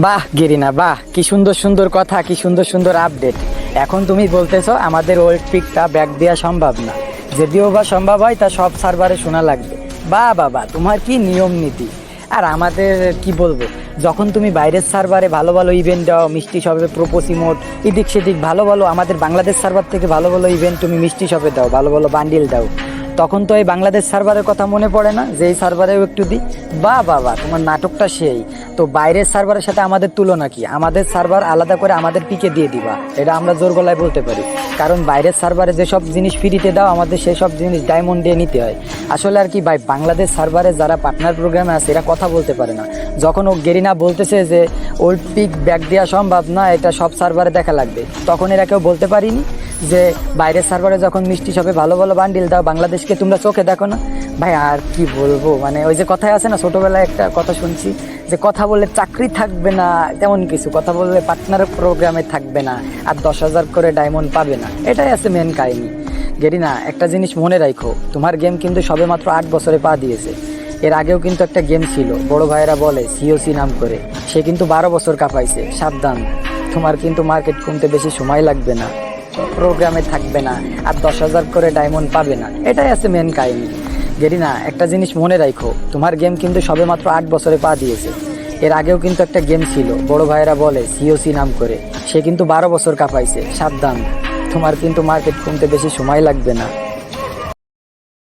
বাহ গেরিনা, বাহ, কি সুন্দর সুন্দর কথা, কি সুন্দর সুন্দর আপডেট। এখন তুমি বলতেছো আমাদের ওল্ড পিকটা ব্যাক দেওয়া সম্ভব না, যদিও বা সম্ভব হয় তা সব সার্ভারে শোনা লাগবে। বাহ বাবা, তোমার কি নিয়ম নীতি! আর আমাদের কি বলবো, যখন তুমি বাইরের সার্ভারে ভালো ভালো ইভেন্ট দাও, মিষ্টি শপে প্রোপোস ইমোট এদিক সেদিক ভালো ভালো, আমাদের বাংলাদেশ সার্ভার থেকে ভালো ভালো ইভেন্ট তুমি মিষ্টি শপে দাও, ভালো ভালো বান্ডিল দাও, তখন তো এই বাংলাদেশ সার্ভারের কথা মনে পড়ে না যে এই সার্ভারেও একটু দিই। বাহ বাবা, তোমার নাটকটা সেই। তো বাইরের সার্ভারের সাথে আমাদের তুলনা কি? আমাদের সার্ভার আলাদা করে আমাদের পিকে দিয়ে দিবা, এটা আমরা জোর গলায় বলতে পারি। কারণ বাইরের সার্ভারে যেসব জিনিস ফ্রিতে দাও, আমাদের সেই সব জিনিস ডায়মন্ড দিয়ে নিতে হয়। আসলে আর কি ভাই, বাংলাদেশ সার্ভারে যারা পার্টনার প্রোগ্রামে আছে এরা কথা বলতে পারে না। যখন ও গেরিনা বলতেছে যে ওল্ড পিক ব্যাক দেওয়া সম্ভব না, এটা সব সার্ভারে দেখা লাগবে, তখন এরা কেউ বলতে পারিনি যে বাইরের সার্ভারে যখন মিষ্টি শপে ভালো ভালো বান্ডিল দাও, বাংলাদেশকে তোমরা চোখে দেখো না। ভাই আর কি বলবো, মানে ওই যে কথায় আছে না, ছোটবেলায় একটা কথা শুনছি যে কথা বললে চাকরি থাকবে না, তেমন কিছু কথা বললে পার্টনার প্রোগ্রামে থাকবে না, আর 10,000 করে ডায়মন্ড পাবে না, এটাই আছে মেন কাহিনী। গেরিনা, একটা জিনিস মনে রাখো, তোমার গেম কিন্তু সবে মাত্র 8 বছরে পা দিয়েছে। এর আগেও কিন্তু একটা গেম ছিল, বড় ভাইয়েরা বলে সিওসি নাম করে, সে কিন্তু 12 বছর কাঁপাইছে। সাবধান, তোমার কিন্তু মার্কেট কমতে বেশি সময় লাগবে না, প্রোগ্রামে থাকবে না, আর 10,000 করে ডায়মন্ড পাবে না, এটাই আছে মেন কাহিনী। গেরিনা, একটা জিনিস মনে রাখো, তোমার গেম কিন্তু সবে মাত্র 8 বছরে পা দিয়েছে। এর আগেও কিন্তু একটা গেম ছিল, বড় ভাইয়েরা বলে সিওসি নাম করে, সে কিন্তু 12 বছর কাঁপাইছে। সাবধান, তোমার কিন্তু মার্কেট কমতে বেশি সময় লাগবে না।